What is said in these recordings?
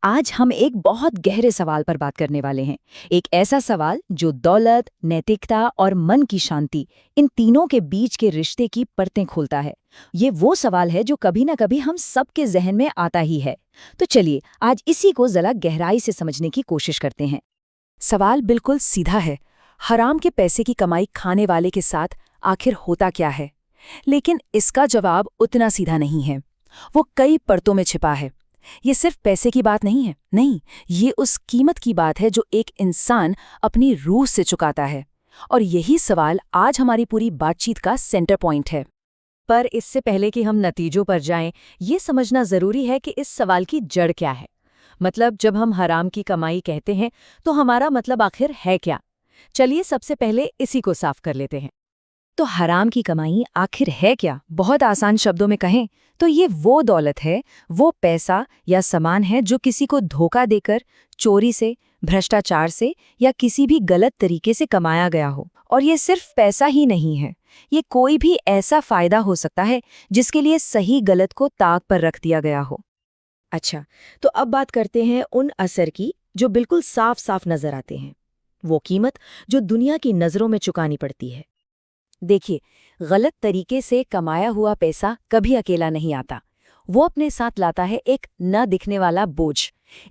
आज हम एक बहुत गहरे सवाल पर बात करने वाले हैं। एक ऐसा सवाल जो दौलत, नैतिकता और मन की शांति, इन तीनों के बीच के रिश्ते की परतें खोलता है। ये वो सवाल है जो कभी ना कभी हम सबके जहन में आता ही है। तो चलिए आज इसी को जरा गहराई से समझने की कोशिश करते हैं। सवाल बिल्कुल सीधा है। हराम के पैसे की कमाई खाने वाले के साथ आखिर होता क्या है? लेकिन इसका जवाब उतना सीधा नहीं है। वो कई परतों में छिपा है। ये सिर्फ पैसे की बात नहीं है, नहीं, ये उस कीमत की बात है जो एक इंसान अपनी रूह से चुकाता है। और यही सवाल आज हमारी पूरी बातचीत का सेंटर पॉइंट है। पर इससे पहले कि हम नतीजों पर जाएं, ये समझना जरूरी है कि इस सवाल की जड़ क्या है। मतलब जब हम हराम की कमाई कहते हैं तो हमारा मतलब आखिर है क्या। चलिए सबसे पहले इसी को साफ कर लेते हैं। तो हराम की कमाई आखिर है क्या? बहुत आसान शब्दों में कहें तो ये वो दौलत है, वो पैसा या सामान है जो किसी को धोखा देकर, चोरी से, भ्रष्टाचार से या किसी भी गलत तरीके से कमाया गया हो। और ये सिर्फ पैसा ही नहीं है, ये कोई भी ऐसा फायदा हो सकता है जिसके लिए सही गलत को ताक पर रख दिया गया हो। अच्छा, तो अब बात करते हैं उन असर की जो बिल्कुल साफ साफ नजर आते हैं। वो कीमत जो दुनिया की नजरों में चुकानी पड़ती है। देखिए, गलत तरीके से कमाया हुआ पैसा कभी अकेला नहीं आता। वो अपने साथ लाता है एक न दिखने वाला बोझ,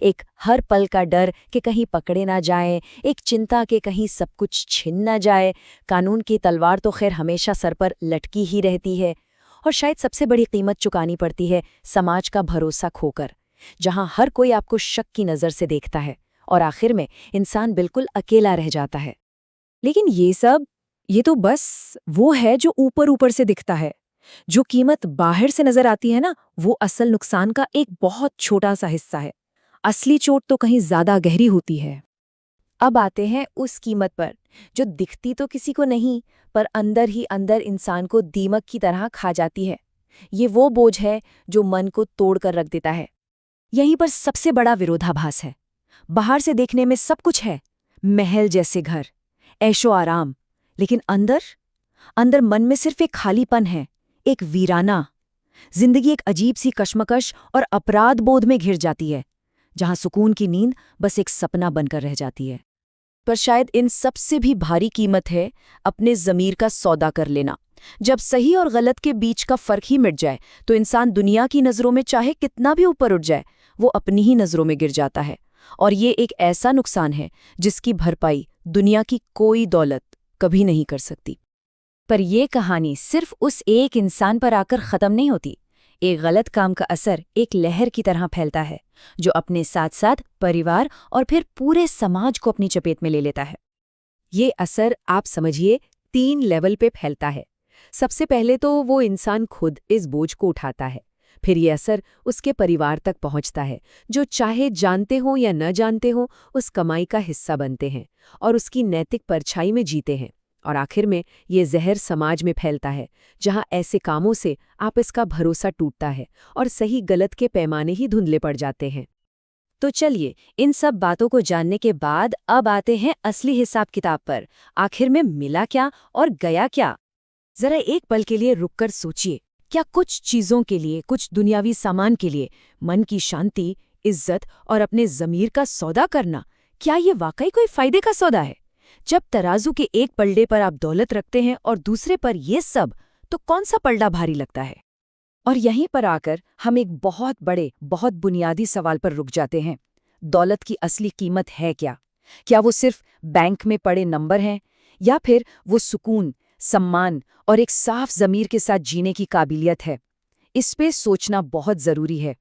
एक हर पल का डर कि कहीं पकड़े ना जाए, एक चिंता कि कहीं सब कुछ छिन ना जाए। कानून की तलवार तो खैर हमेशा सर पर लटकी ही रहती है। और शायद सबसे बड़ी कीमत चुकानी पड़ती है समाज का भरोसा खोकर, जहां हर कोई आपको शक की नज़र से देखता है और आखिर में इंसान बिल्कुल अकेला रह जाता है। लेकिन ये तो बस वो है जो ऊपर ऊपर से दिखता है। जो कीमत बाहर से नजर आती है ना, वो असल नुकसान का एक बहुत छोटा सा हिस्सा है। असली चोट तो कहीं ज्यादा गहरी होती है। अब आते हैं उस कीमत पर जो दिखती तो किसी को नहीं, पर अंदर ही अंदर इंसान को दीमक की तरह खा जाती है। ये वो बोझ है जो मन को तोड़ कर रख देता है। यहीं पर सबसे बड़ा विरोधाभास है। बाहर से देखने में सब कुछ है, महल जैसे घर, ऐशो आराम, लेकिन अंदर अंदर मन में सिर्फ एक खालीपन है, एक वीराना। जिंदगी एक अजीब सी कश्मकश और अपराध बोध में घिर जाती है, जहां सुकून की नींद बस एक सपना बनकर रह जाती है। पर शायद इन सबसे भी भारी कीमत है अपने ज़मीर का सौदा कर लेना। जब सही और गलत के बीच का फर्क ही मिट जाए तो इंसान दुनिया की नज़रों में चाहे कितना भी ऊपर उठ जाए, वो अपनी ही नज़रों में गिर जाता है। और ये एक ऐसा नुकसान है जिसकी भरपाई दुनिया की कोई दौलत कभी नहीं कर सकती। पर यह कहानी सिर्फ उस एक इंसान पर आकर ख़त्म नहीं होती। एक गलत काम का असर एक लहर की तरह फैलता है, जो अपने साथ साथ परिवार और फिर पूरे समाज को अपनी चपेट में ले लेता है। ये असर आप समझिए 3 लेवल पे फैलता है। सबसे पहले तो वो इंसान खुद इस बोझ को उठाता है। फिर ये असर उसके परिवार तक पहुंचता है, जो चाहे जानते हो या न जानते हो उस कमाई का हिस्सा बनते हैं और उसकी नैतिक परछाई में जीते हैं। और आखिर में ये जहर समाज में फैलता है, जहां ऐसे कामों से आपस का भरोसा टूटता है और सही गलत के पैमाने ही धुंधले पड़ जाते हैं। तो चलिए, इन सब बातों को जानने के बाद अब आते हैं असली हिसाब किताब पर। आखिर में मिला क्या और गया क्या? जरा एक पल के लिए रुककर सोचिए, क्या कुछ चीजों के लिए, कुछ दुनियावी सामान के लिए मन की शांति, इज्जत और अपने ज़मीर का सौदा करना, क्या ये वाकई कोई फायदे का सौदा है? जब तराजू के एक पलड़े पर आप दौलत रखते हैं और दूसरे पर ये सब, तो कौन सा पलड़ा भारी लगता है? और यहीं पर आकर हम एक बहुत बड़े, बहुत बुनियादी सवाल पर रुक जाते हैं। दौलत की असली कीमत है क्या? क्या वो सिर्फ बैंक में पड़े नंबर हैं, या फिर वो सुकून, सम्मान और एक साफ ज़मीर के साथ जीने की काबिलियत है? इस पे सोचना बहुत ज़रूरी है।